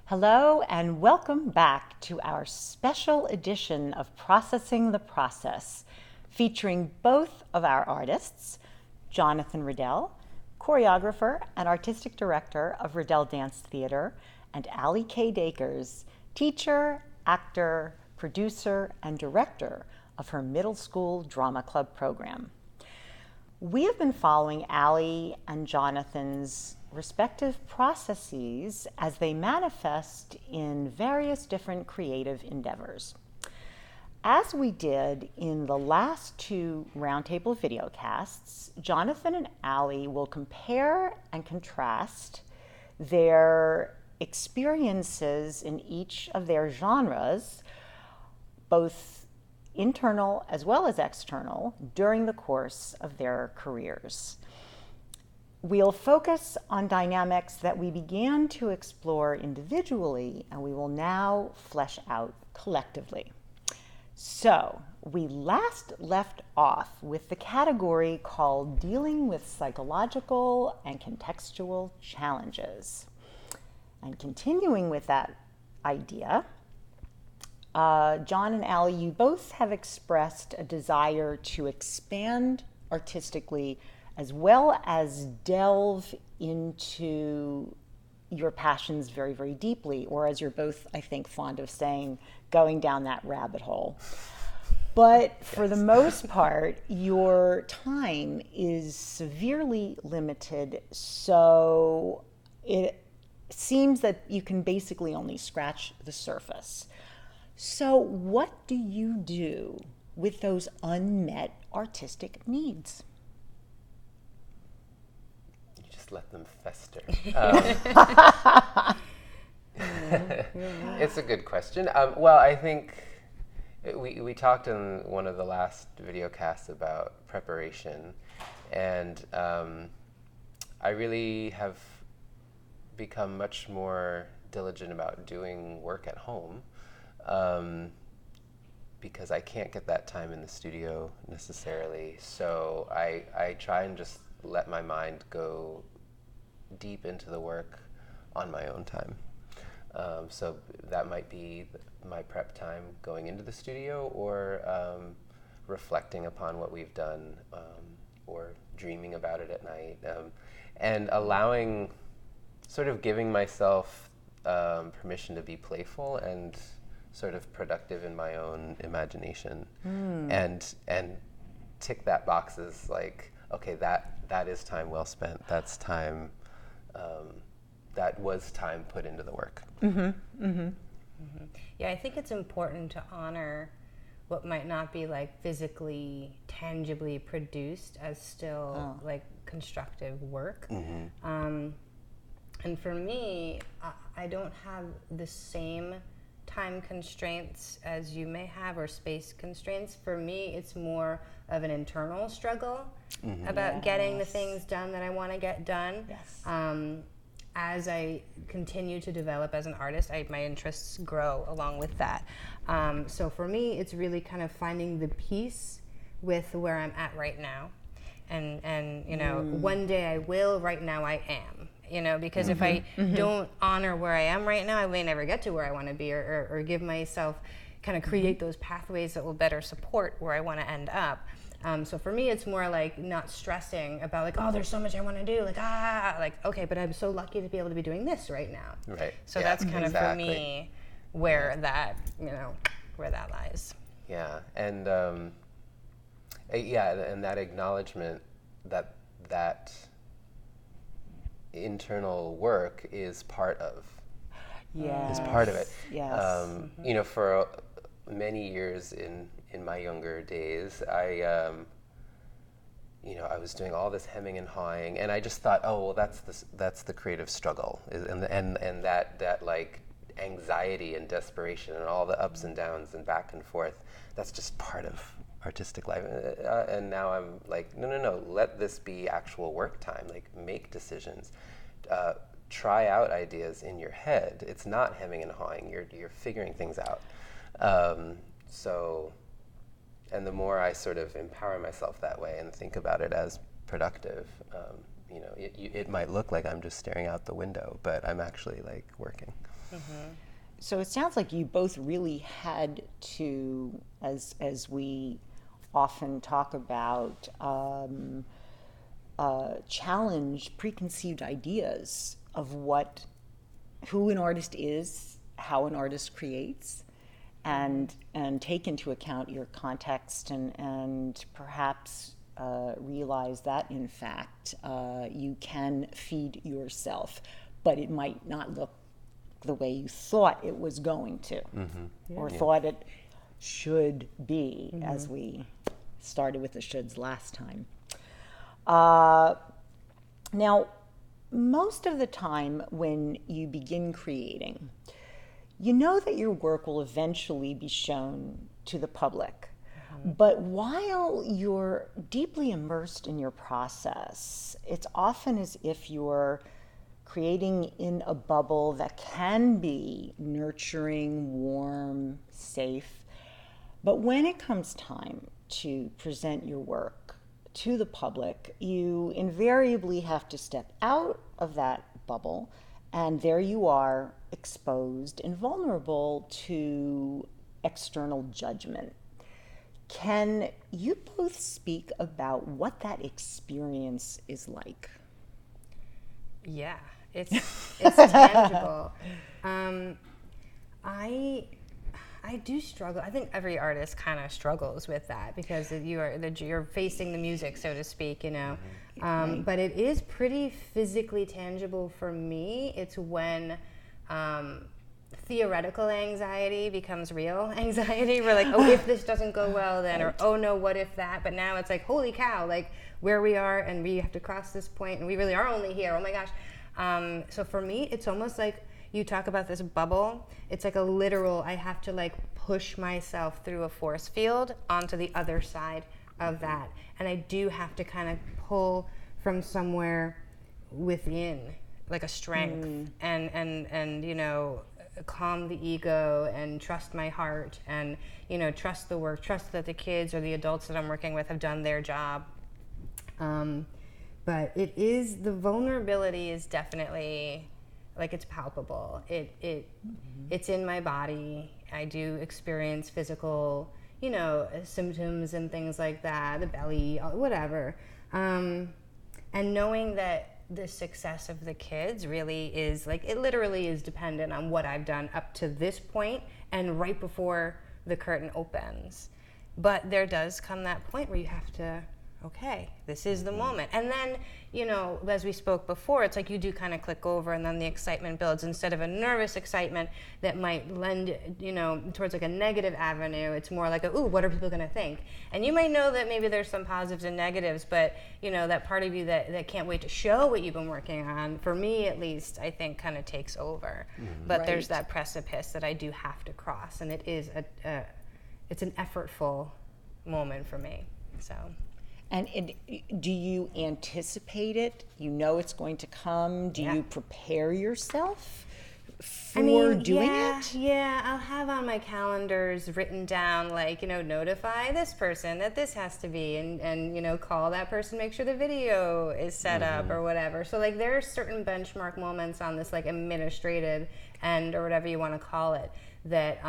Hello and welcome back to our special edition of Processing the Process, featuring both of our artists, Jonathan Riddell, choreographer and artistic director of Riddell Dance Theater, and Allie K. Dakers, teacher, actor, producer, and director of her middle school drama club program. We have been following Allie and Jonathan's respective processes as they manifest in various different creative endeavors. As we did in the last two Roundtable videocasts, Jonathan and Allie will compare and contrast their experiences in each of their genres, both internal as well as external, during the course of their careers. We'll focus on dynamics that we began to explore individually, and we will now flesh out collectively. So, we last left off with the category called dealing with psychological and contextual challenges. And continuing with that idea, Jon and Allie, you both have expressed a desire to expand artistically as well as delve into your passions very, very deeply, or as you're both, I think, fond of saying, going down that rabbit hole. But for the most part, your time is severely limited, so it seems that you can basically only scratch the surface. So what do you do with those unmet artistic needs? Let them fester. It's a good question. Well, I think we talked in one of the last video casts about preparation, and I really have become much more diligent about doing work at home because I can't get that time in the studio necessarily. So I try and just let my mind go deep into the work on my own time. So that might be my prep time going into the studio, or reflecting upon what we've done, or dreaming about it at night, and allowing, sort of giving myself permission to be playful and sort of productive in my own imagination, and tick that box as like, okay, that is time well spent. That's time. That was time put into the work. Yeah, I think it's important to honor what might not be like physically, tangibly produced as still like constructive work. And for me, I don't have the same time constraints as you may have, or space constraints. For me, it's more of an internal struggle about getting the things done that I want to get done. As I continue to develop as an artist, my interests grow along with that. So for me, it's really kind of finding the peace with where I'm at right now. And you know, one day I will, right now I am. You know, because if I don't honor where I am right now, I may never get to where I want to be, or give myself, kind of create those pathways that will better support where I want to end up. So for me, it's more like not stressing about like, oh, there's so much I want to do, like, okay, but I'm so lucky to be able to be doing this right now. Right. So that's kind of for me where that, you know, where that lies. Yeah, and and that acknowledgement that internal work is part of. Is part of it. Yes. You know, for many years in my younger days, I was doing all this hemming and hawing, and I just thought, oh, well, that's the creative struggle, and that like anxiety and desperation and all the ups and downs and back and forth. That's just part of artistic life. And now I'm like, no, let this be actual work time. Like, make decisions. Try out ideas in your head. It's not hemming and hawing. You're figuring things out. And the more I sort of empower myself that way and think about it as productive, it might look like I'm just staring out the window, but I'm actually like working. So it sounds like you both really had to, as we often talk about, challenge preconceived ideas of who an artist is, how an artist creates, and take into account your context and perhaps realize that in fact you can feed yourself, but it might not look the way you thought it was going to, or thought it should be, as we started with the shoulds last time. Now, most of the time when you begin creating, you know that your work will eventually be shown to the public. But while you're deeply immersed in your process, it's often as if you're creating in a bubble that can be nurturing, warm, safe. But when it comes time to present your work to the public, you invariably have to step out of that bubble, and there you are, exposed and vulnerable to external judgment. Can you both speak about what that experience is like? Yeah, it's tangible. I do struggle. I think every artist kind of struggles with that because you're facing the music, so to speak, you know. But it is pretty physically tangible for me. It's when theoretical anxiety becomes real anxiety. We're like, oh, if this doesn't go well, then, or oh no, what if that? But now it's like, holy cow, like where we are, and we have to cross this point, and we really are only here. Oh my gosh. So for me, it's almost like you talk about this bubble. It's like a literal, I have to like push myself through a force field onto the other side of that. And I do have to kind of pull from somewhere within, like a strength, and you know, calm the ego and trust my heart, and you know, trust the work, trust that the kids or the adults that I'm working with have done their job. But the vulnerability is definitely, like, it's palpable. It's in my body. I do experience physical, you know, symptoms and things like that, the belly, whatever. And knowing that the success of the kids really is, like, it literally is dependent on what I've done up to this point and right before the curtain opens. But there does come that point where you have to, okay, this is the moment. And then, you know, as we spoke before, it's like you do kind of click over, and then the excitement builds. Instead of a nervous excitement that might lend, you know, towards like a negative avenue, it's more like ooh, what are people going to think? And you might know that maybe there's some positives and negatives, but, you know, that part of you that can't wait to show what you've been working on, for me at least, I think kind of takes over. But there's that precipice that I do have to cross, and it is it's an effortful moment for me, so... And do you anticipate it? You know it's going to come? Do you prepare yourself for doing it? Yeah, I'll have on my calendars written down, like, you know, notify this person that this has to be, and you know, call that person, make sure the video is set up or whatever. So, like, there are certain benchmark moments on this, like, administrative end or whatever you want to call it, that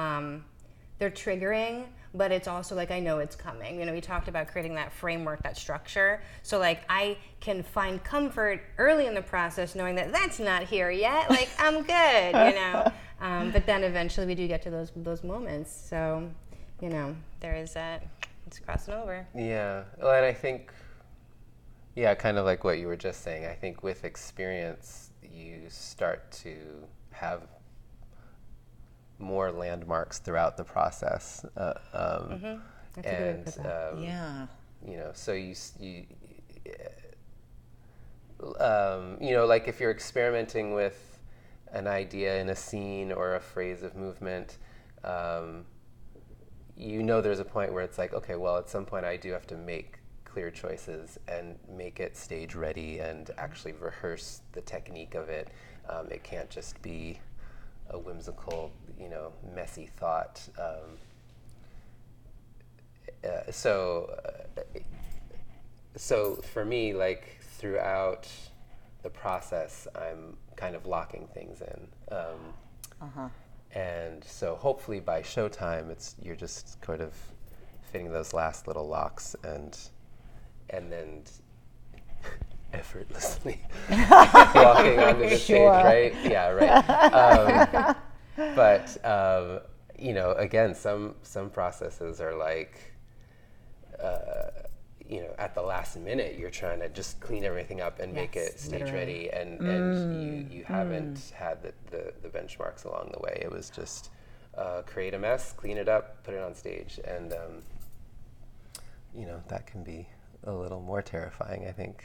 they're triggering, but it's also like I know it's coming. You know, we talked about creating that framework, that structure. So like I can find comfort early in the process knowing that that's not here yet. Like I'm good, you know. But then eventually we do get to those moments. So, you know, there is that. It's crossing over. Yeah, well, and I think, yeah, kind of like what you were just saying. I think with experience, you start to have more landmarks throughout the process, and you know, so you know, like if you're experimenting with an idea in a scene or a phrase of movement, you know, there's a point where it's like, okay, well, at some point I do have to make clear choices and make it stage ready and actually rehearse the technique of it. It can't just be a whimsical, you know, messy thought. So for me, like throughout the process, I'm kind of locking things in. And so hopefully by showtime, you're just kind of fitting those last little locks and then effortlessly walking onto the stage, right? Yeah, right. But you know, again, some processes are like, you know, at the last minute, you're trying to just clean everything up and make it stage ready, and you haven't had the benchmarks along the way. It was just create a mess, clean it up, put it on stage, and you know, that can be a little more terrifying, I think.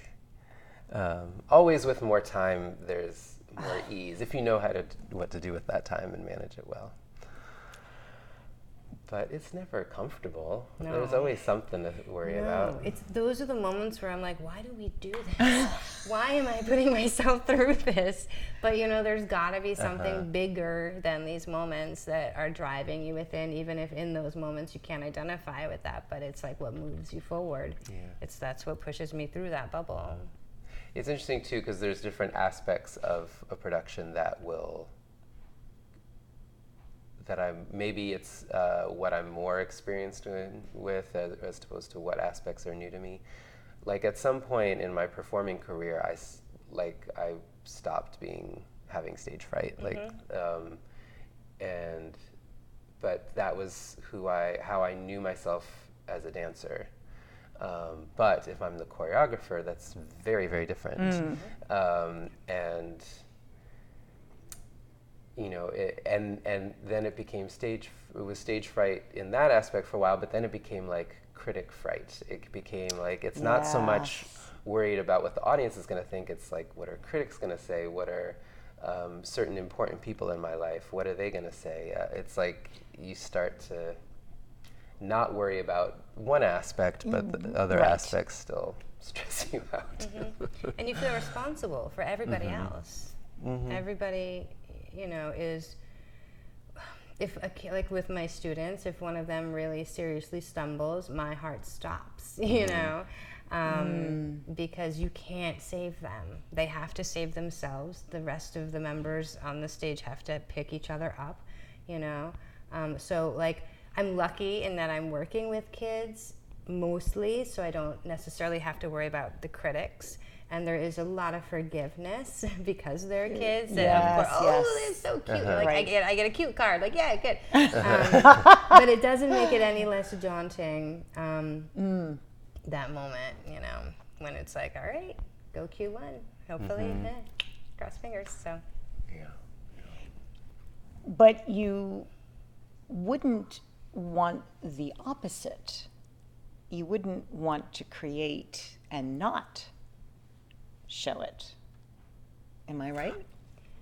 Always with more time, there's more ease if you know what to do with that time and manage it well. But it's never comfortable. No. There's always something to worry about. Those are the moments where I'm like, why do we do this? Why am I putting myself through this? But you know, there's got to be something bigger than these moments that are driving you within, even if in those moments you can't identify with that. But it's like what moves you forward. Yeah. That's what pushes me through that bubble. It's interesting too, because there's different aspects of a production that maybe it's what I'm more experienced with as opposed to what aspects are new to me. Like at some point in my performing career, I stopped having stage fright. But that was how I knew myself as a dancer. But if I'm the choreographer, that's very, very different. And you know, and then it became stage fright in that aspect for a while, but then it became like critic fright. It became like, it's not so much worried about what the audience is going to think, it's like, what are critics going to say? What are certain important people in my life, what are they going to say? It's like you start to not worry about one aspect, but the other aspects still stress you out. And you feel responsible for everybody else. Everybody, you know, like with my students, if one of them really seriously stumbles, my heart stops, you know, because you can't save them. They have to save themselves. The rest of the members on the stage have to pick each other up, you know. So like, I'm lucky in that I'm working with kids mostly, so I don't necessarily have to worry about the critics. And there is a lot of forgiveness because they're kids. And of course, they're so cute. Like I get a cute card. Like, yeah, good. But it doesn't make it any less daunting. That moment, you know, when it's like, all right, go Q1. Hopefully, cross fingers. So. Yeah. But you wouldn't want the opposite. You wouldn't want to create and not show it. Am I right?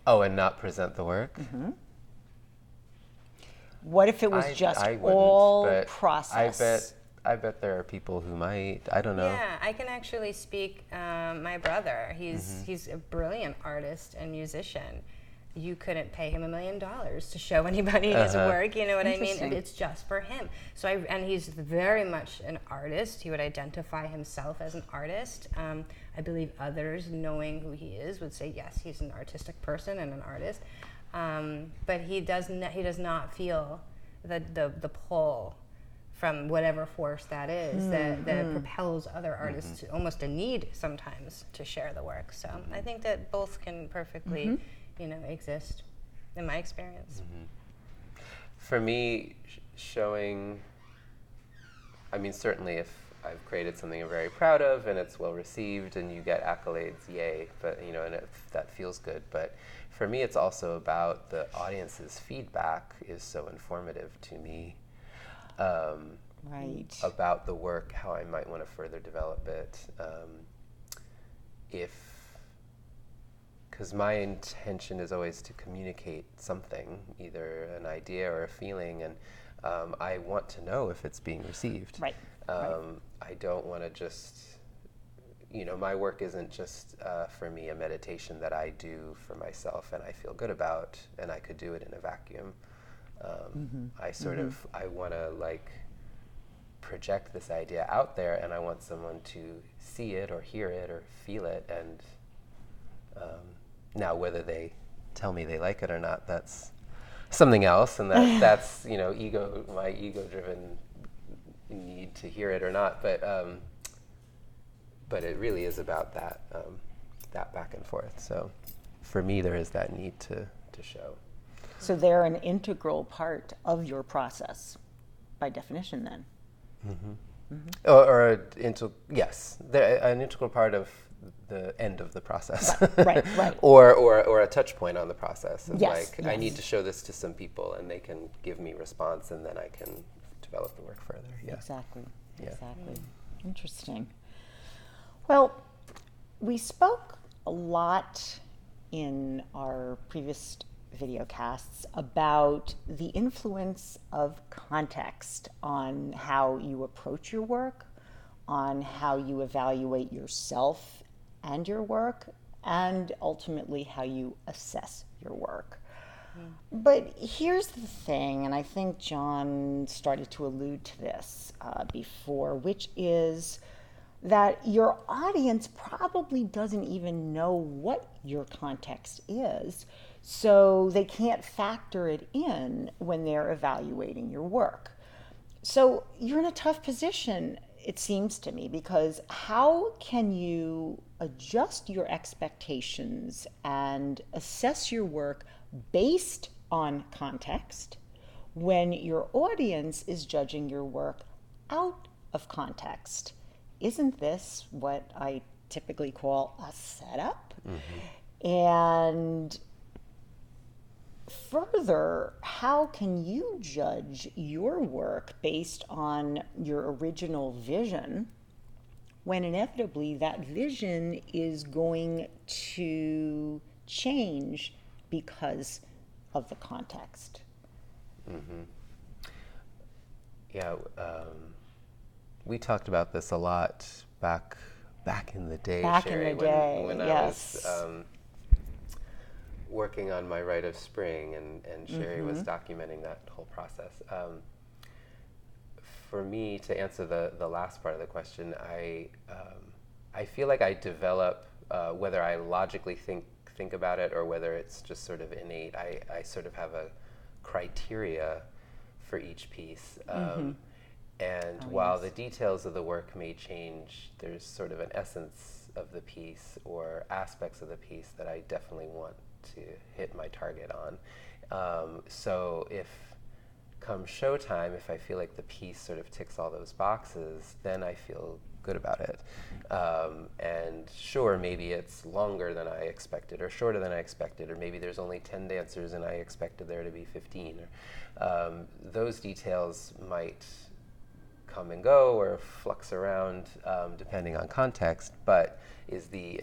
Oh, and not present the work? What if it was all process? I bet there are people who might. I don't know. Yeah, I can actually speak. My brother, he's a brilliant artist and musician. You couldn't pay him $1 million to show anybody his work, you know what I mean? And it's just for him. So and he's very much an artist. He would identify himself as an artist. I believe others, knowing who he is, would say, yes, he's an artistic person and an artist. But he does not feel the pull from whatever force that is that propels other artists to almost a need sometimes to share the work. So I think that both can perfectly you know, exist in my experience. For me, showing, I mean, certainly if I've created something I'm very proud of and it's well received and you get accolades, yay, but you know, and that feels good. But for me, it's also about the audience's feedback is so informative to me. About the work, how I might want to further develop it. Because my intention is always to communicate something, either an idea or a feeling, and I want to know if it's being received. I don't want to just, you know, my work isn't just for me a meditation that I do for myself and I feel good about, and I could do it in a vacuum. I want to like project this idea out there, and I want someone to see it or hear it or feel it. And now whether they tell me they like it or not, that's something else, and that's my ego-driven need to hear it or not. But it really is about that back and forth. So for me, there is that need to show. So they're an integral part of your process, by definition, then. Yes, they're an integral part of the end of the process. Right. or a touch point on the process. Of Yes. I need to show this to some people, and they can give me response, and then I can develop the work further. Yeah. Exactly. Yeah. Exactly. Interesting. Well, we spoke a lot in our previous video casts about the influence of context on how you approach your work, on how you evaluate yourself and your work, and ultimately how you assess your work. But here's the thing, and I think Jon started to allude to this before, which is that your audience probably doesn't even know what your context is, so they can't factor it in when they're evaluating your work. So you're in a tough position, it seems to me, because how can you adjust your expectations and assess your work based on context when your audience is judging your work out of context? Isn't this what I typically call a setup? And further, how can you judge your work based on your original vision when inevitably that vision is going to change because of the context? Yeah, we talked about this a lot back in the day, Sherri, when yes. I was working on my Rite of Spring, and Sherri was documenting that whole process. For me, to answer the last part of the question, I feel like I develop, whether I logically think about it or whether it's just sort of innate, I sort of have a criteria for each piece. And while the details of the work may change, there's sort of an essence of the piece or aspects of the piece that I definitely want to hit my target on. So if come showtime, if I feel like the piece sort of ticks all those boxes, then I feel good about it. And sure, maybe it's longer than I expected or shorter than I expected, or maybe there's only 10 dancers and I expected there to be 15. Those details might come and go or flux around depending on context, but is the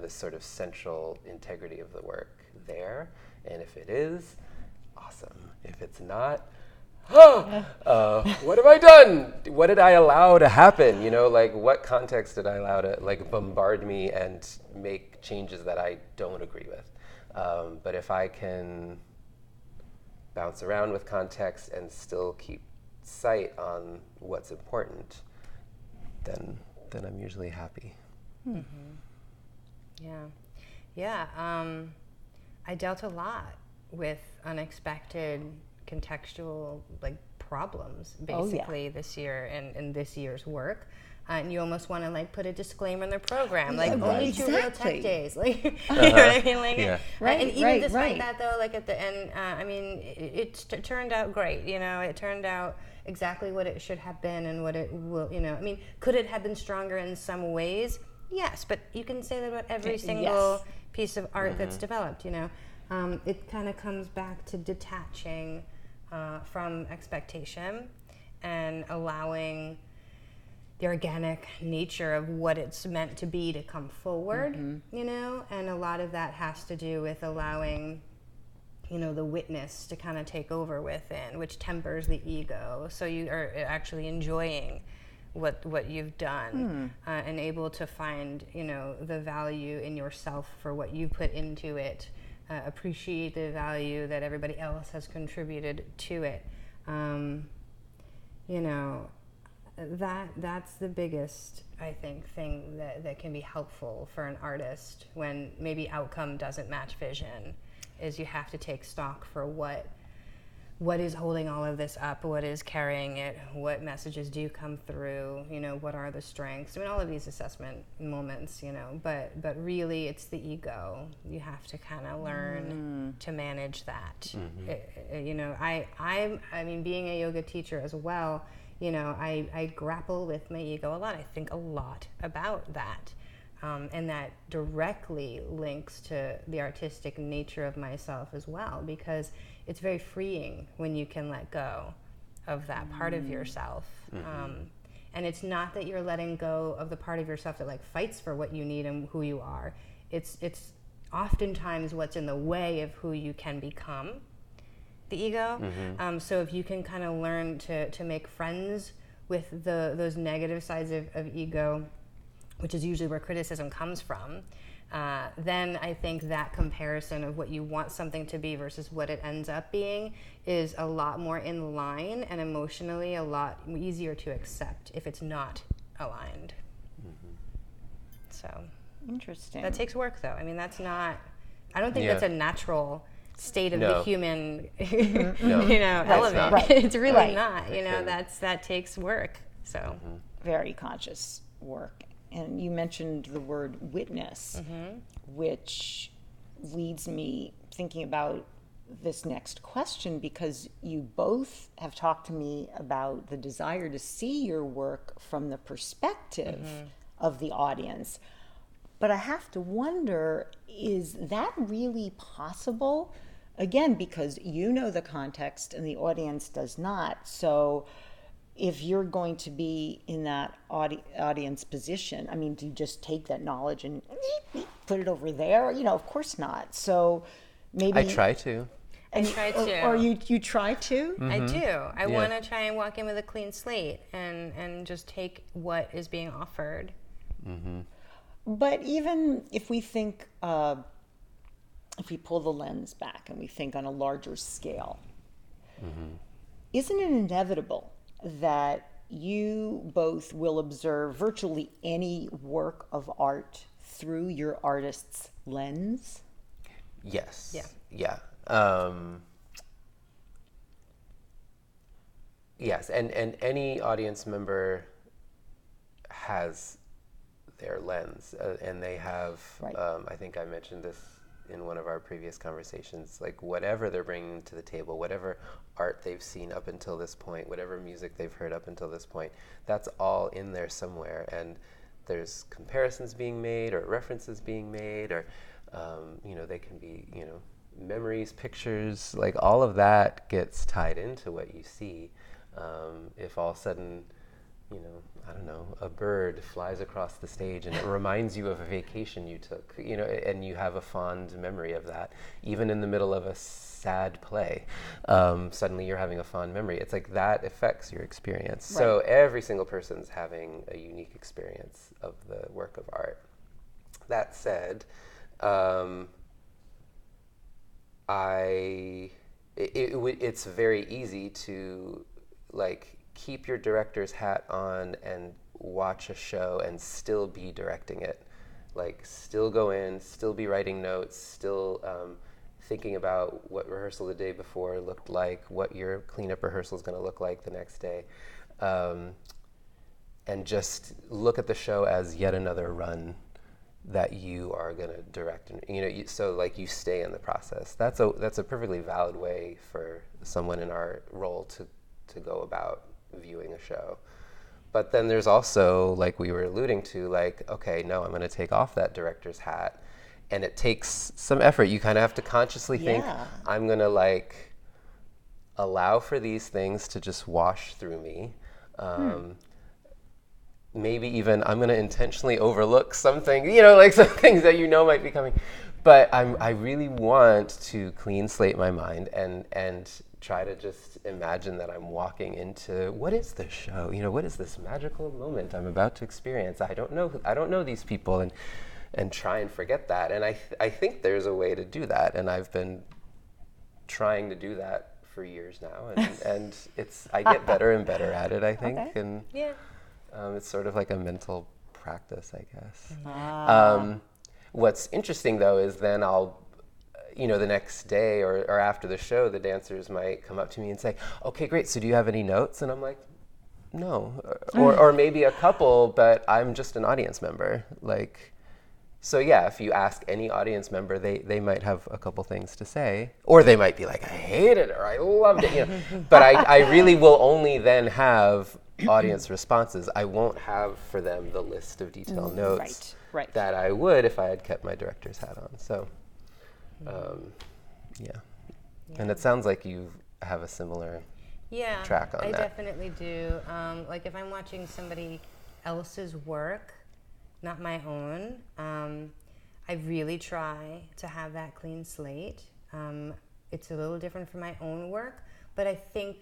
sort of central integrity of the work there? And if it is, awesome. If it's not, what have I done? What did I allow to happen? What context did I allow to bombard me and make changes that I don't agree with? But if I can bounce around with context and still keep sight on what's important, then I'm usually happy. I dealt a lot with unexpected contextual problems basically this year in this year's work. And you almost want to only put a disclaimer in their program, only 2 real tech days, you know what I mean? And even despite that, though, at the end, it turned out great. It turned out exactly what it should have been and what it will. Could it have been stronger in some ways? Yes, but you can say that about every single piece of art that's developed. It kind of comes back to detaching from expectation and allowing the organic nature of what it's meant to be to come forward, and a lot of that has to do with allowing, the witness to kind of take over within, which tempers the ego. So you are actually enjoying what you've done and able to find, the value in yourself for what you put into it, appreciate the value that everybody else has contributed to it. that's the biggest, I think, thing that can be helpful for an artist when maybe outcome doesn't match vision, is you have to take stock for what is holding all of this up, what is carrying it, what messages do come through, what are the strengths. I mean, all of these assessment moments, but really it's the ego. You have to kind of learn to manage that. I mean, being a yoga teacher as well, I grapple with my ego a lot. I think a lot about that. And that directly links to the artistic nature of myself as well, because it's very freeing when you can let go of that part of yourself. And it's not that you're letting go of the part of yourself that fights for what you need and who you are. It's oftentimes what's in the way of who you can become, the ego. So if you can kind of learn to make friends with those negative sides of ego, which is usually where criticism comes from, then I think that comparison of what you want something to be versus what it ends up being is a lot more in line, and emotionally a lot easier to accept if it's not aligned. So interesting. that takes work, though. I mean, that's not, I don't think that's a natural state of the human element. Right. It's really Right. not. That takes work. So Very conscious work. And you mentioned the word witness, which leads me thinking about this next question, because you both have talked to me about the desire to see your work from the perspective of the audience. But I have to wonder, is that really possible? Again, because you know the context and the audience does not. So if you're going to be in that audience position, I mean, do you just take that knowledge and put it over there? Of course not. So maybe I try to. I try to. Or you try to? I do. I want to try and walk in with a clean slate and just take what is being offered. But even if we think, if we pull the lens back and we think on a larger scale, isn't it inevitable that you both will observe virtually any work of art through your artist's lens? Yes. Yeah. Yes, and any audience member has their lens, and they have, Right. I think I mentioned this in one of our previous conversations, whatever they're bringing to the table, whatever art they've seen up until this point, whatever music they've heard up until this point, that's all in there somewhere. And there's comparisons being made or references being made, or, they can be, memories, pictures, all of that gets tied into what you see. If all of a sudden, I don't know, a bird flies across the stage and it reminds you of a vacation you took, and you have a fond memory of that, even in the middle of a sad play, suddenly you're having a fond memory. It's that affects your experience. Right. So every single person's having a unique experience of the work of art. That said, it's very easy to keep your director's hat on and watch a show and still be directing it. Still go in, still be writing notes, still thinking about what rehearsal the day before looked like, what your cleanup rehearsal is going to look like the next day, and just look at the show as yet another run that you are going to direct. And so you stay in the process. That's a perfectly valid way for someone in our role to go about viewing a show. But then there's also, we were alluding to, okay, no, I'm going to take off that director's hat, and it takes some effort. You kind of have to consciously think, I'm going to allow for these things to just wash through me. Maybe even I'm going to intentionally overlook something, some things that might be coming. But I really want to clean slate my mind and try to just imagine that I'm walking into, what is this show? What is this magical moment I'm about to experience? I don't know these people, and try and forget that. And I think there's a way to do that, and I've been trying to do that for years now, and I get better and better at it, I think. Okay. And Yeah. it's sort of like a mental practice, I guess. Ah. What's interesting though is then I'll, the next day or after the show, the dancers might come up to me and say, "Okay, great. So do you have any notes?" And I'm like, "No," or maybe a couple, but I'm just an audience member. Like, so yeah, if you ask any audience member, they might have a couple things to say, or they might be like, "I hated it," or "I loved it," But I really will only then have audience responses. I won't have for them the list of detailed notes Right. that I would if I had kept my director's hat on. So, yeah. And it sounds like you have a similar track on I that. definitely do. Like if I'm watching somebody else's work, not my own, I really try to have that clean slate. It's a little different from my own work, but I think,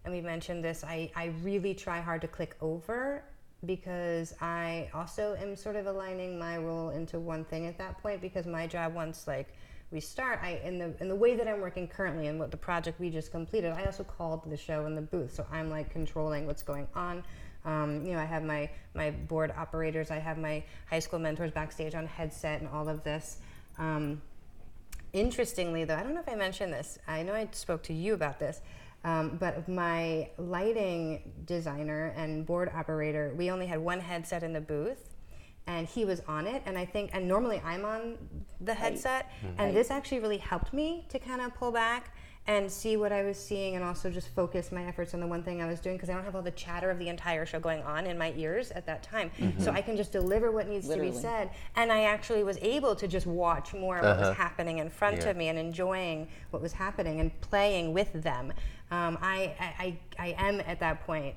and we mentioned this, I really try hard to click over, because I also am sort of aligning my role into one thing at that point, because my job, once like we start, in the way that I'm working currently and what the project we just completed, I also called the show in the booth, so I'm like controlling what's going on. I have my board operators, I have my high school mentors backstage on headset and all of this. Interestingly though, I don't know if I mentioned this, I know I spoke to you about this, but my lighting designer and board operator, we only had one headset in the booth, and he was on it, and normally I'm on the headset, and this actually really helped me to kind of pull back and see what I was seeing, and also just focus my efforts on the one thing I was doing, because I don't have all the chatter of the entire show going on in my ears at that time. So I can just deliver what needs to be said, and I actually was able to just watch more of what was happening in front of me and enjoying what was happening and playing with them. I am at that point,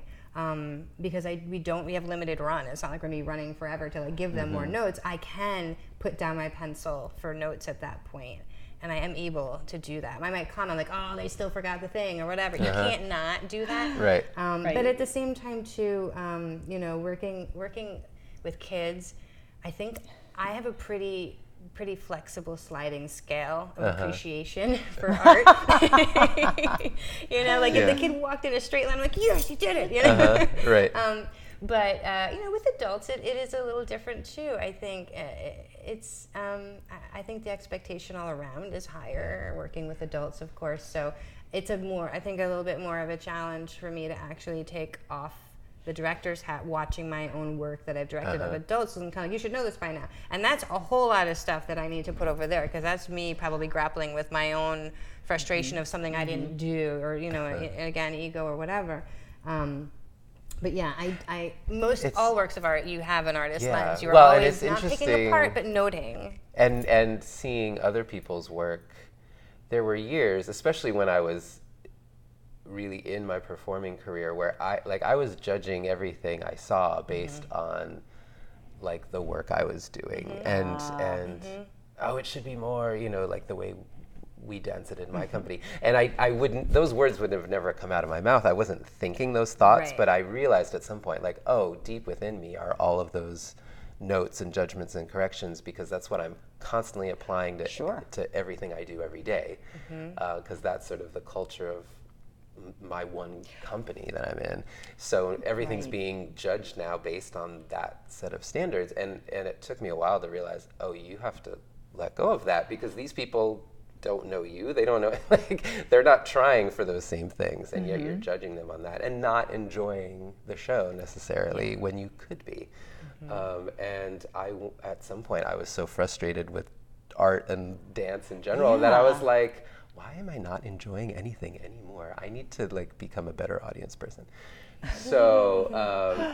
because we have limited run. It's not like we're going to be running forever till I give them more notes. I can put down my pencil for notes at that point, and I am able to do that. I might comment like, "Oh, they still forgot the thing," or whatever. You can't not do that. Right. But at the same time too, working with kids, I think I have a pretty flexible sliding scale of appreciation for art. If the kid walked in a straight line, I'm like, "Yes, you did it." Right. But with adults, it is a little different too. I think I think the expectation all around is higher working with adults, of course. So it's a little bit more of a challenge for me to actually take off the director's hat, watching my own work that I've directed of adults, and kind of, you should know this by now. And that's a whole lot of stuff that I need to put over there, because that's me probably grappling with my own frustration of something I didn't do, or again, ego or whatever. But yeah, all works of art, you have an artist lens. You're always not picking apart, but noting. And seeing other people's work. There were years, especially when I was really in my performing career, where I was judging everything I saw based on like the work I was doing, and it should be more, like the way we dance it in my company. And I wouldn't, those words would have never come out of my mouth. I wasn't thinking those thoughts, but I realized at some point, like, oh, deep within me are all of those notes and judgments and corrections, because that's what I'm constantly applying to everything I do every day. Because that's sort of the culture of my one company that I'm in. So everything's being judged now based on that set of standards. And it took me a while to realize, oh, you have to let go of that, because these people don't know you. They don't know, like, they're not trying for those same things, and yet you're judging them on that and not enjoying the show necessarily when you could be. And at some point, I was so frustrated with art and dance in general that I was like, why am I not enjoying anything anymore? I need to become a better audience person. So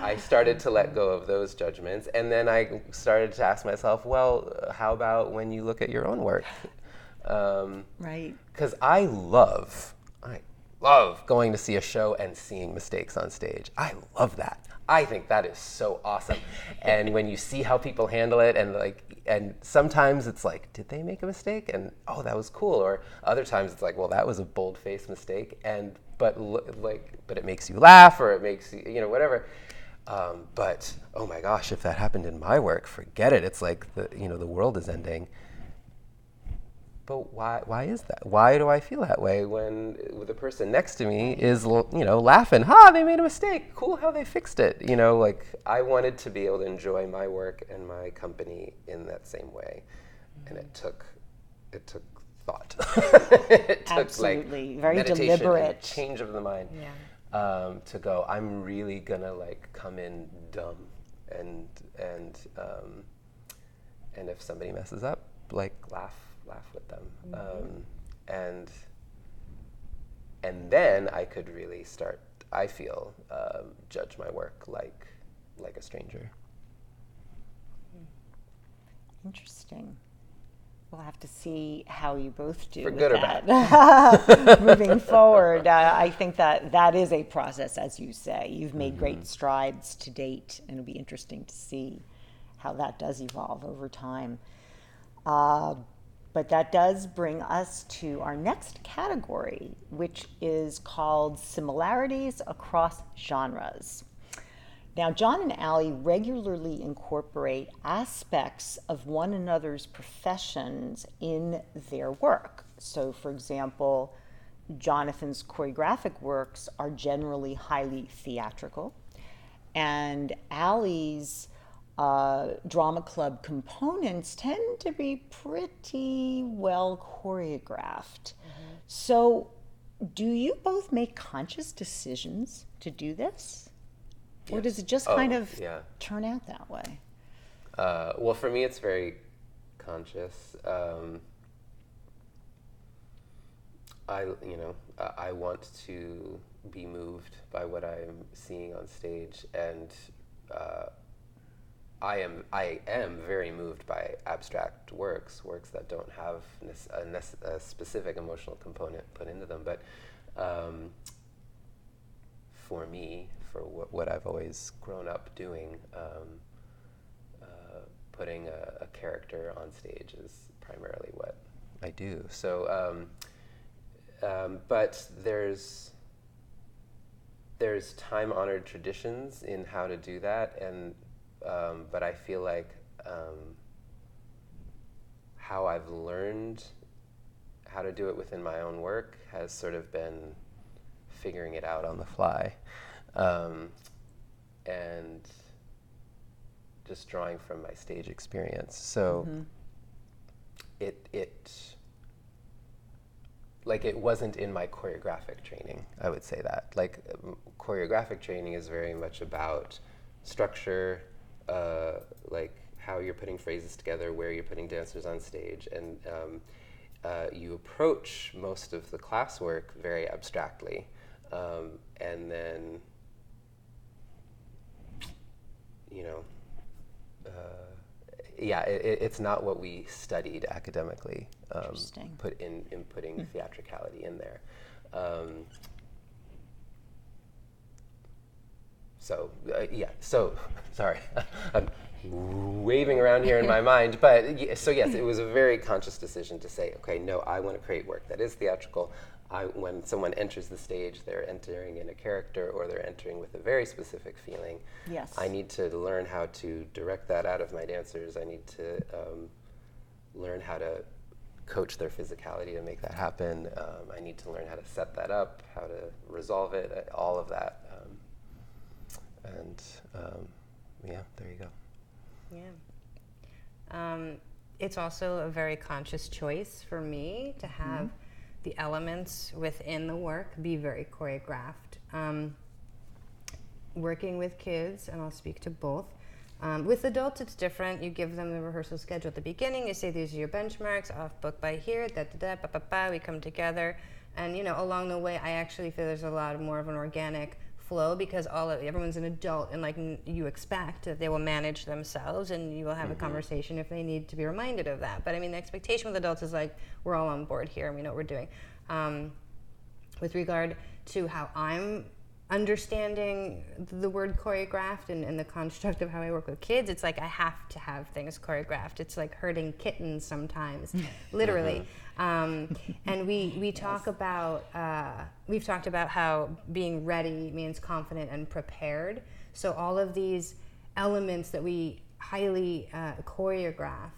I started to let go of those judgments, and then I started to ask myself, well, how about when you look at your own work? Because I love going to see a show and seeing mistakes on stage. I love that. I think that is so awesome. And when you see how people handle it, and sometimes it's like, did they make a mistake? And oh, that was cool. Or other times it's like, well, that was a bold-faced mistake. But it makes you laugh, or it makes you, whatever. But oh my gosh, if that happened in my work, forget it. It's like the world is ending. but why is that? Why do I feel that way when the person next to me is, laughing? Ha, they made a mistake. Cool how they fixed it. Like I wanted to be able to enjoy my work and my company in that same way. And it took thought. It took Absolutely. like Very meditation deliberate. and change of the mind. To go, I'm really gonna like come in dumb and if somebody messes up, like laugh with them. And then I could really start, I feel, judge my work like a stranger. Interesting. We'll have to see how you both do For with good or that. Moving forward, I think that is a process, as you say. You've made great strides to date, and it'll be interesting to see how that does evolve over time. But that does bring us to our next category, which is called similarities across genres. Now, Jon and Allie regularly incorporate aspects of one another's professions in their work. So, for example, Jonathan's choreographic works are generally highly theatrical, and Allie's drama club components tend to be pretty well choreographed. So, do you both make conscious decisions to do this? Or does it just kind of turn out that way? Well, for me, it's very conscious. I want to be moved by what I'm seeing on stage, and I am very moved by abstract works that don't have a specific emotional component put into them. But for me, for what I've always grown up doing, putting a character on stage is primarily what I do. So, but there's time-honored traditions in how to do that, and but I feel like how I've learned how to do it within my own work has sort of been figuring it out on the fly. And just drawing from my stage experience. So it wasn't in my choreographic training, I would say that. Like choreographic training is very much about structure, like how you're putting phrases together, where you're putting dancers on stage, and you approach most of the classwork very abstractly. And then it's not what we studied academically. Putting theatricality in there. So sorry, I'm waving around here in my mind, but so yes, it was a very conscious decision to say, okay, no, I want to create work that is theatrical. When someone enters the stage, they're entering in a character, or they're entering with a very specific feeling. Yes. I need to learn how to direct that out of my dancers. I need to learn how to coach their physicality to make that happen. I need to learn how to set that up, how to resolve it, all of that. There you go. Yeah. It's also a very conscious choice for me to have the elements within the work be very choreographed. Working with kids, and I'll speak to both. With adults, it's different. You give them the rehearsal schedule at the beginning. You say, these are your benchmarks, off book by here, we come together. And, along the way, I actually feel there's a lot more of an organic flow, because everyone's an adult, and like you expect that they will manage themselves, and you will have a conversation if they need to be reminded of that. But I mean, the expectation with adults is like, we're all on board here and we know what we're doing. With regard to how I'm understanding the word choreographed and the construct of how I work with kids, it's like I have to have things choreographed. It's like herding kittens sometimes, literally. And we talk about, we've talked about how being ready means confident and prepared. So all of these elements that we highly choreograph,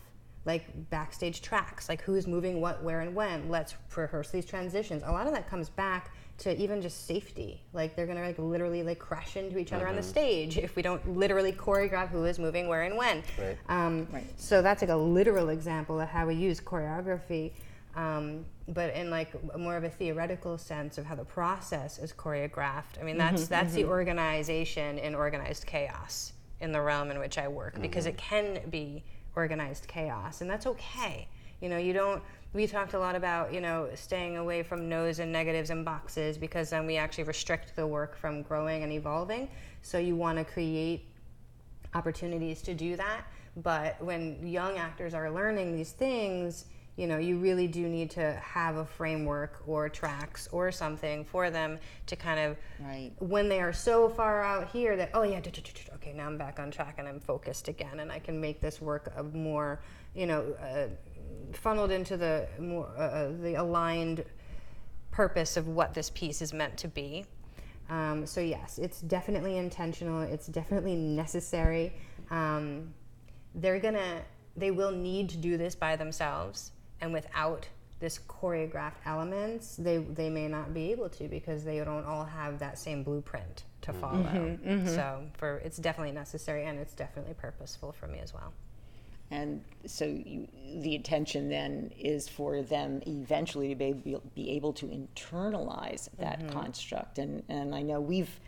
like backstage tracks, like who's moving what, where, and when. Let's rehearse these transitions. A lot of that comes back to even just safety. Like they're gonna like literally like crash into each other on the stage if we don't literally choreograph who is moving where and when. Right. So that's like a literal example of how we use choreography. But in like more of a theoretical sense of how the process is choreographed. I mean, that's the organization in organized chaos in the realm in which I work, because it can be organized chaos, and that's okay. You know, we talked a lot about, you know, staying away from no's and negatives and boxes, because then we actually restrict the work from growing and evolving. So you want to create opportunities to do that. But when young actors are learning these things, you know, you really do need to have a framework or tracks or something for them to kind of, when they are so far out here that, oh yeah, okay, now I'm back on track and I'm focused again, and I can make this work of more, you know, funneled into the more the aligned purpose of what this piece is meant to be. So yes, it's definitely intentional. It's definitely necessary. They will need to do this by themselves. And without this choreographed elements, they may not be able to, because they don't all have that same blueprint to follow. So it's definitely necessary, and it's definitely purposeful for me as well. And so the intention then is for them eventually to be able to internalize that construct. And I know we've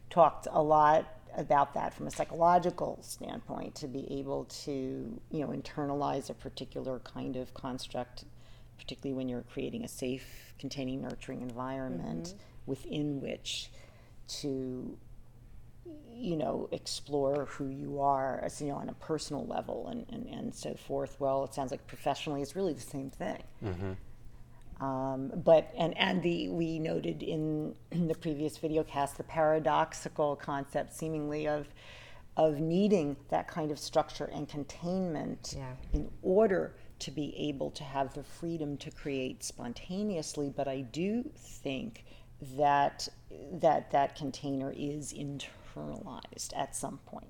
talked a lot about that from a psychological standpoint, to be able to, you know, internalize a particular kind of construct, particularly when you're creating a safe, containing, nurturing environment within which to, you know, explore who you are, as, you know, on a personal level and so forth. Well, it sounds like professionally it's really the same thing. But we noted in the previous video cast the paradoxical concept, seemingly, of needing that kind of structure and containment in order to be able to have the freedom to create spontaneously. But I do think that container is internalized at some point.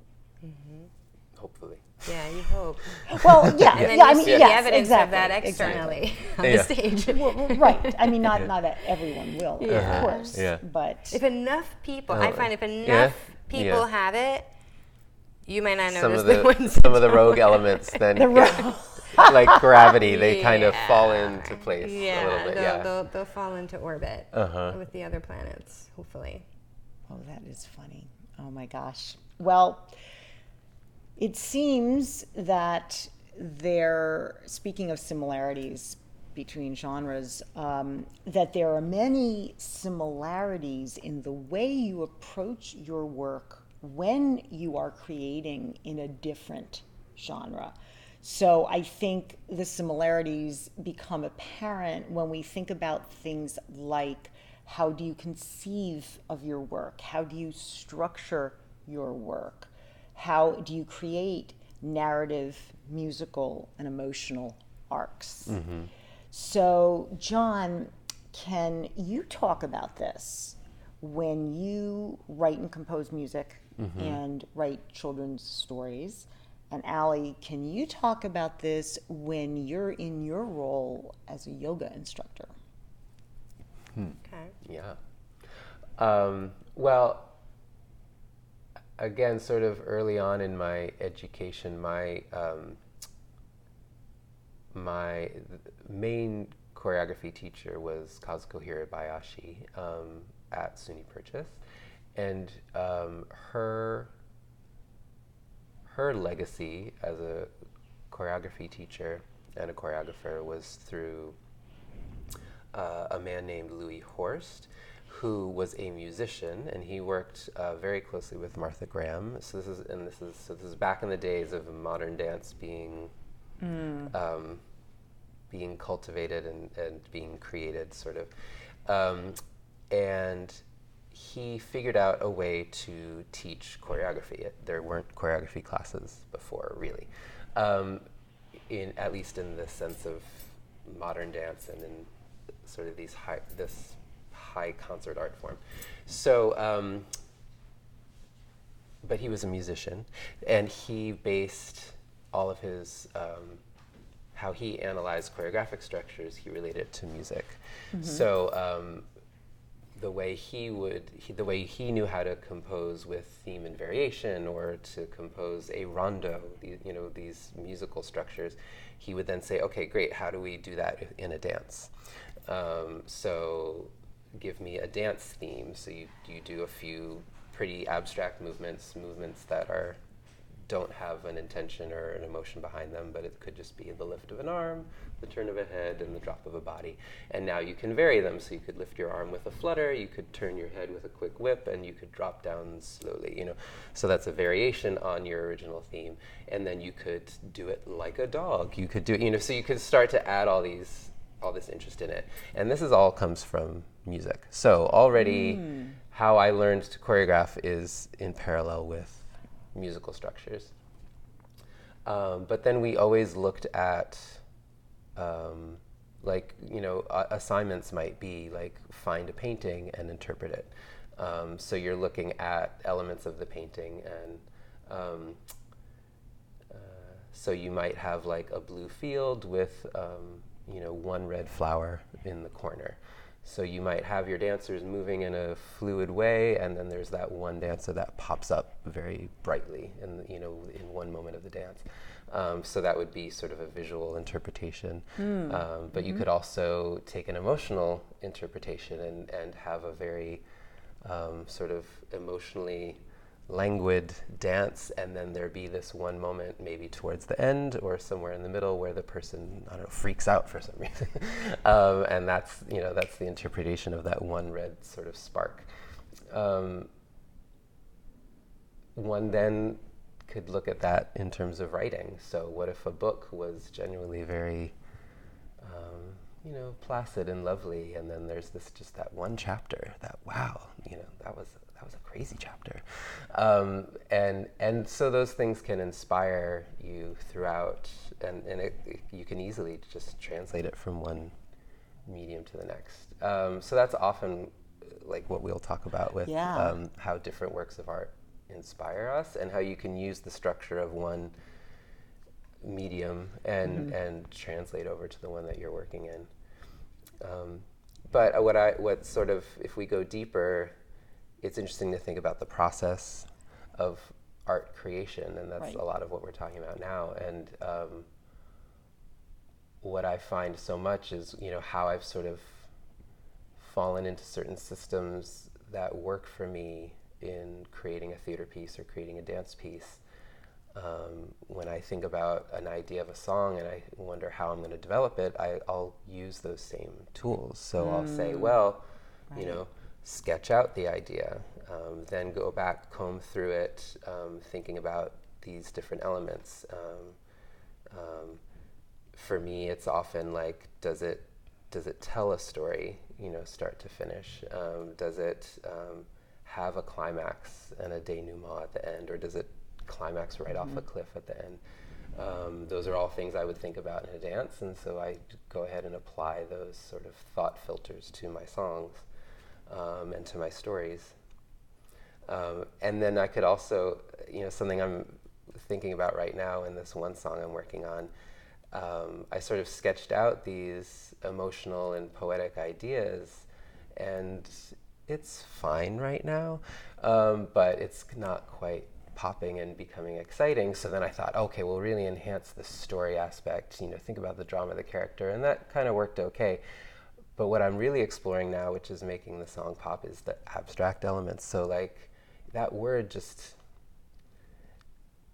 Hopefully. Yeah, you hope. Well, yeah, And then yeah. I you mean, see yes, the evidence exactly, of that externally on Yeah. the stage. Well, right. I mean, not everyone will, of course. Yeah. But If enough people, I find if enough Yeah. people have it, you may not Some notice of the ones that some of the don't. rogue elements then like gravity, they kind of fall into place a little bit. They'll fall into orbit with the other planets, hopefully. oh, that is funny. Oh my gosh. Well, it seems that speaking of similarities between genres, that there are many similarities in the way you approach your work when you are creating in a different genre. So I think the similarities become apparent when we think about things like, how do you conceive of your work? How do you structure your work? How do you create narrative, musical, and emotional arcs? So, Jon, can you talk about this when you write and compose music and write children's stories? And Allie, can you talk about this when you're in your role as a yoga instructor? Okay. Yeah. Well, again, sort of early on in my education, my main choreography teacher was Kazuko Hirabayashi at SUNY Purchase, and her legacy as a choreography teacher and a choreographer was through a man named Louis Horst, who was a musician, and he worked very closely with Martha Graham. So this is back in the days of modern dance being being cultivated and being created, sort of. And he figured out a way to teach choreography. There weren't choreography classes before, really, at least in the sense of modern dance and in sort of this high concert art form. So, but he was a musician, and he based all of his how he analyzed choreographic structures, he related it to music. So the way he knew how to compose with theme and variation, or to compose a rondo, these musical structures, he would then say, okay, great, how do we do that in a dance? So give me a dance theme. So you do a few pretty abstract movements that don't have an intention or an emotion behind them, but it could just be the lift of an arm, the turn of a head, and the drop of a body. And now you can vary them. So you could lift your arm with a flutter, you could turn your head with a quick whip, and you could drop down slowly, So that's a variation on your original theme. And then you could do it like a dog. You could do it, so you could start to add all this interest in it. And this all comes from music. So already how I learned to choreograph is in parallel with musical structures. But then we always looked at, assignments might be like find a painting and interpret it. So you're looking at elements of the painting, and so you might have like a blue field with, one red flower in the corner. So you might have your dancers moving in a fluid way, and then there's that one dancer that pops up very brightly in one moment of the dance. So that would be sort of a visual interpretation. But you could also take an emotional interpretation and have a very sort of emotionally languid dance, and then there be this one moment maybe towards the end or somewhere in the middle where the person, I don't know, freaks out for some reason. And that's the interpretation of that one red sort of spark. One then could look at that in terms of writing. So what if a book was genuinely very placid and lovely, and then there's just that one chapter that, wow, that was a crazy chapter. And so those things can inspire you throughout, and you can easily just translate it from one medium to the next. So that's often like what we'll talk about with how different works of art inspire us, and how you can use the structure of one medium and translate over to the one that you're working in. But what sort of, if we go deeper, it's interesting to think about the process of art creation, and that's a lot of what we're talking about now. And what I find so much is, how I've sort of fallen into certain systems that work for me in creating a theater piece or creating a dance piece. When I think about an idea of a song and I wonder how I'm going to develop it, I'll use those same tools. So I'll say, well, sketch out the idea, then go back, comb through it, thinking about these different elements. For me, it's often like, does it tell a story, start to finish? Does it have a climax and a denouement at the end, or does it climax right off a cliff at the end? Those are all things I would think about in a dance, and so I go ahead and apply those sort of thought filters to my songs and to my stories. And then I could also, something I'm thinking about right now in this one song I'm working on, I sort of sketched out these emotional and poetic ideas, and it's fine right now, but it's not quite popping and becoming exciting. So then I thought, okay, we'll really enhance the story aspect, think about the drama of the character, and that kind of worked okay. But what I'm really exploring now, which is making the song pop, is the abstract elements. So like that word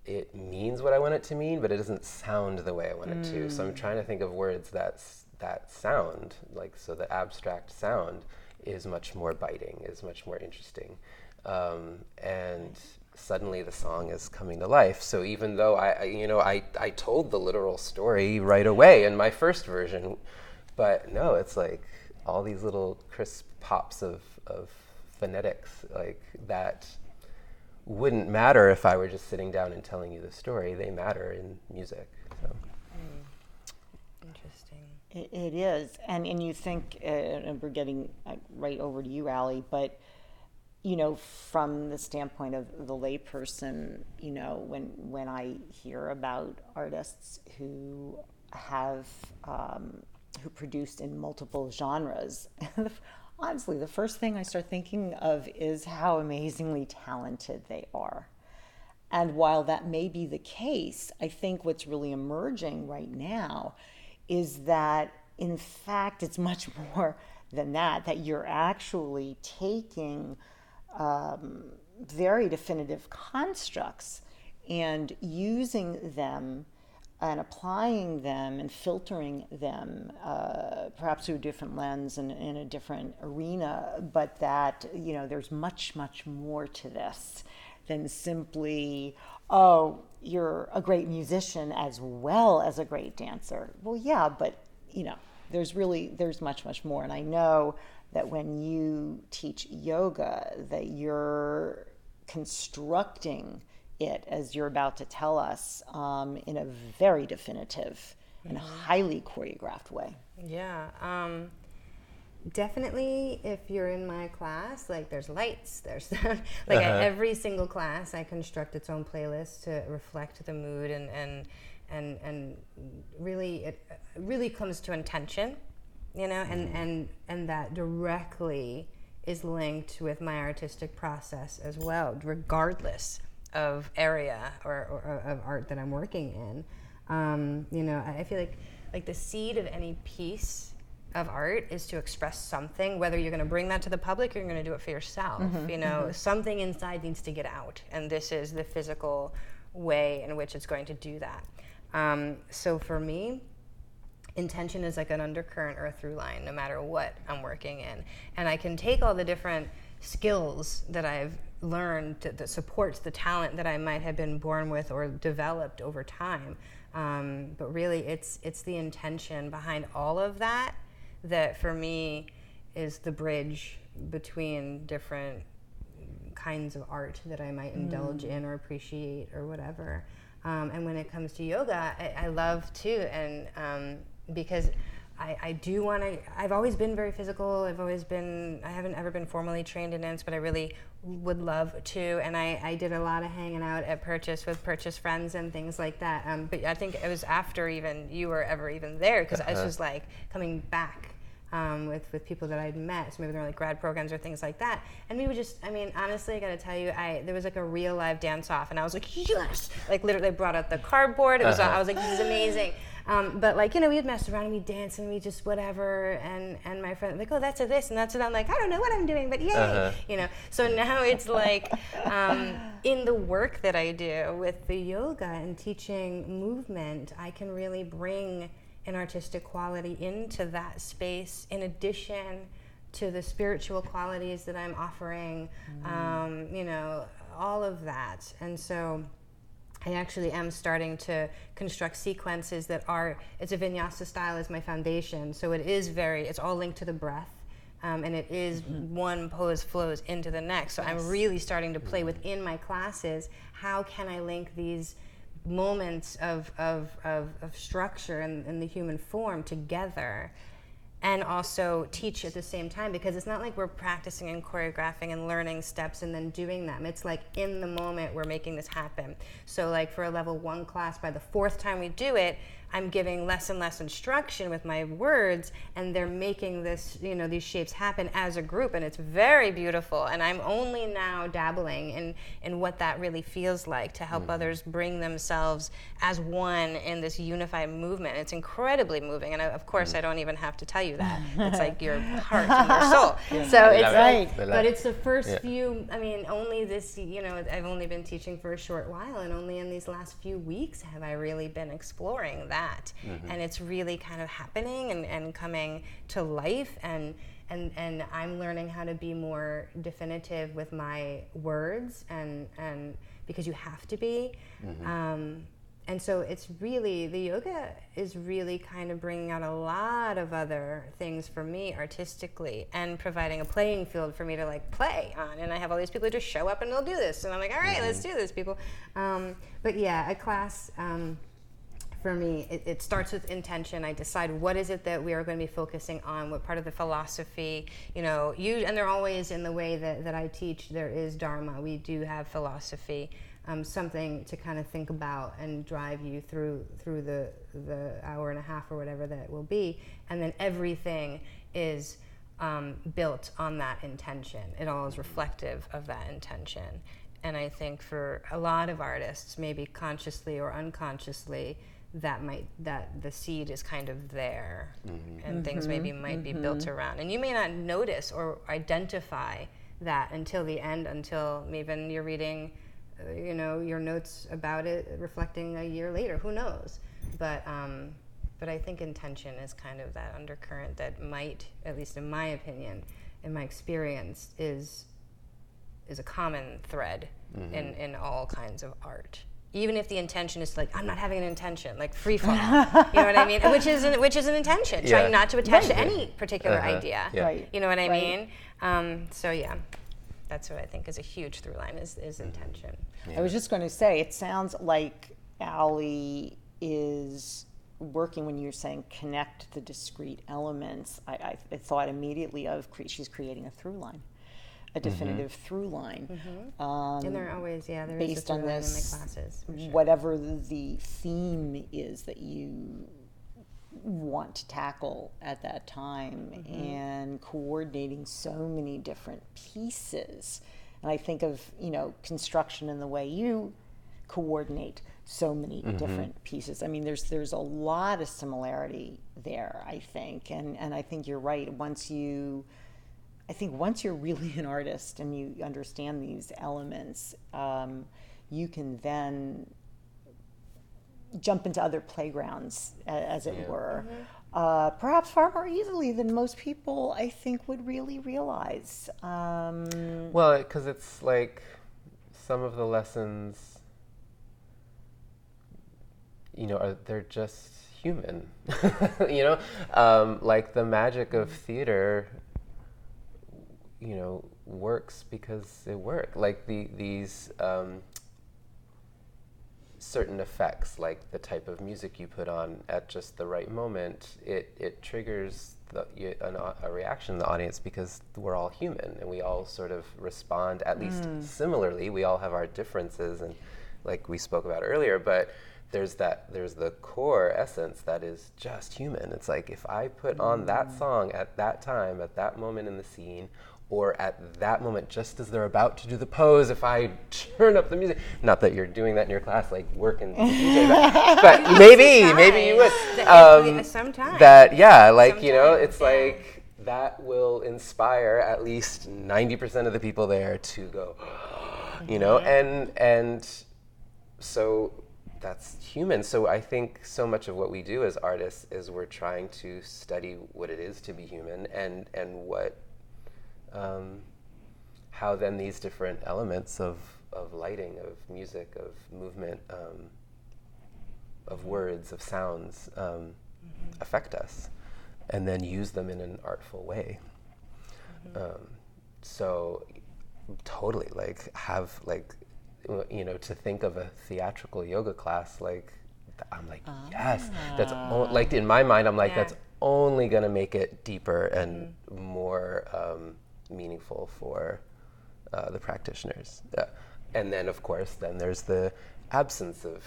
it means what I want it to mean, but it doesn't sound the way I want it to. So I'm trying to think of words that sound, like, so the abstract sound is much more biting, is much more interesting. And suddenly the song is coming to life. So even though I told the literal story right away in my first version, but no, it's like all these little crisp pops of phonetics like that wouldn't matter if I were just sitting down and telling you the story. They matter in music. So. Interesting. It is, and you think, and we're getting right over to you, Allie, but from the standpoint of the layperson, when I hear about artists who who produced in multiple genres, honestly, the first thing I start thinking of is how amazingly talented they are. And while that may be the case, I think what's really emerging right now is that, in fact, it's much more than that you're actually taking very definitive constructs and using them and applying them and filtering them, perhaps through a different lens and in a different arena, but that, there's much, much more to this than simply, oh, you're a great musician as well as a great dancer. Well, yeah, but, there's much, much more. And I know that when you teach yoga, that you're constructing it, as you're about to tell us, in a very definitive and highly choreographed way. Yeah. Definitely, if you're in my class, like there's lights, there's at every single class, I construct its own playlist to reflect the mood, and really, it really comes to intention, and that directly is linked with my artistic process as well, regardless of area or of art that I'm working in. I feel like the seed of any piece of art is to express something, whether you're going to bring that to the public or you're going to do it for yourself. Something inside needs to get out, and this is the physical way in which it's going to do that. So for me, intention is like an undercurrent or a through line, no matter what I'm working in. And I can take all the different skills that I've learned that supports the talent that I might have been born with or developed over time. But really, it's the intention behind all of that for me is the bridge between different kinds of art that I might indulge in or appreciate or whatever. And when it comes to yoga, I love too, and because I do want to, I've always been very physical. I haven't ever been formally trained in dance, but I really would love to. And I did a lot of hanging out at Purchase with Purchase friends and things like that. But I think it was after even you were ever even there, because I was just like coming back with people that I'd met. So maybe there were like grad programs or things like that. And we would just, honestly, I got to tell you, there was like a real live dance off, and I was like, yes! Like literally brought out the cardboard. It was, I was like, this is amazing. But like, we'd mess around and we'd dance and we just whatever. And my friend like, oh, that's a this and that's it. I'm like, I don't know what I'm doing, but yay. So now it's like, in the work that I do with the yoga and teaching movement, I can really bring an artistic quality into that space in addition to the spiritual qualities that I'm offering, all of that. And so I actually am starting to construct sequences that it's a vinyasa style as my foundation. So it's all linked to the breath. And it is one pose flows into the next. So I'm really starting to play within my classes. How can I link these moments of structure in the human form together, and also teach at the same time? Because it's not like we're practicing and choreographing and learning steps and then doing them. It's like in the moment we're making this happen. So like for a level 1 class, by the 4th time we do it, I'm giving less and less instruction with my words, and they're making this, these shapes happen as a group, and it's very beautiful. And I'm only now dabbling in what that really feels like to help others bring themselves as one in this unified movement. It's incredibly moving, and of course I don't even have to tell you that. It's like your heart and your soul. So it's like, but it's the first few, only this, I've only been teaching for a short while, and only in these last few weeks have I really been exploring that. And it's really kind of happening and coming to life, and I'm learning how to be more definitive with my words, and because you have to be. And so it's really, the yoga is really kind of bringing out a lot of other things for me artistically, and providing a playing field for me to like play on. And I have all these people who just show up and they'll do this, and I'm like, all right, let's do this, people. But yeah, a class, for me, it starts with intention. I decide what is it that we are going to be focusing on, what part of the philosophy, and they're always in the way that I teach, there is Dharma. We do have philosophy, something to kind of think about and drive you through the hour and a half or whatever that it will be, and then everything is built on that intention. It all is reflective of that intention. And I think for a lot of artists, maybe consciously or unconsciously, that the seed is kind of there, and things maybe might be built around, and you may not notice or identify that until the end, until even you're reading your notes about it reflecting a year later, who knows. But I think intention is kind of that undercurrent that might, at least in my opinion, in my experience, is a common thread in all kinds of art. Even if the intention is like, I'm not having an intention, like free fall, you know what I mean? Which is an intention, trying not to attach to any particular idea. Right. You know what I mean? So yeah, that's what I think is a huge through line is intention. I was just going to say, it sounds like Allie is working, when you're saying connect the discrete elements, I thought immediately of she's creating a through line. A definitive through line. And there are always, there is a based through on line this, in my classes. For sure. whatever the theme is that you want to tackle at that time, and coordinating so many different pieces. And I think of, construction in the way you coordinate so many different pieces. I mean, there's a lot of similarity there, I think. And I think you're right. Once you're really an artist and you understand these elements, you can then jump into other playgrounds, as it were, perhaps far more easily than most people, I think, would really realize. Well, because it's like some of the lessons, they're just human. Like the magic of theater, works because it works. Like these certain effects, like the type of music you put on at just the right moment, it triggers a reaction in the audience, because we're all human and we all sort of respond at least similarly. We all have our differences, and like we spoke about earlier, but there's the core essence that is just human. It's like, if I put on that song at that time, at that moment in the scene, or at that moment just as they're about to do the pose, if I turn up the music, not that you're doing that in your class, like working the DJ, but maybe you would. Sometimes. It's like that will inspire at least 90% of the people there to go, and so that's human. So I think so much of what we do as artists is we're trying to study what it is to be human, and what how then these different elements of lighting, of music, of movement, of words, of sounds affect us, and then use them in an artful way. So totally, to think of a theatrical yoga class, I'm like, yes, that's in my mind, I'm like, that's only going to make it deeper and more meaningful for the practitioners. And then, of course, there's the absence of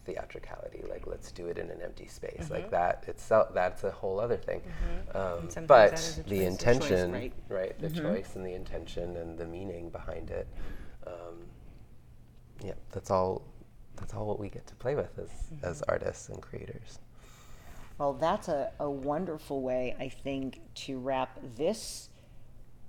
theatricality. Like, let's do it in an empty space. Like that itself, that's a whole other thing. But the intention, the choice and the intention and the meaning behind it, that's all what we get to play with as artists and creators. Well, that's a wonderful way, I think, to wrap this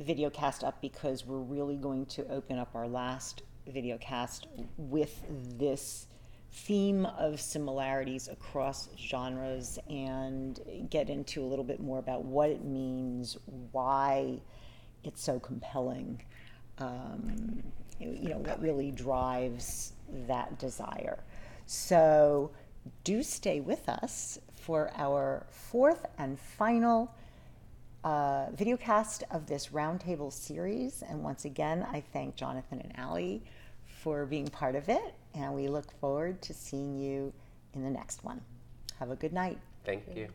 video cast up, because we're really going to open up our last video cast with this theme of similarities across genres, and get into a little bit more about what it means, why it's so compelling, what really drives that desire. So do stay with us for our fourth and final videocast of this Roundtable series. And once again, I thank Jonathan and Allie for being part of it, and we look forward to seeing you in the next one. Have a good night. Thank you.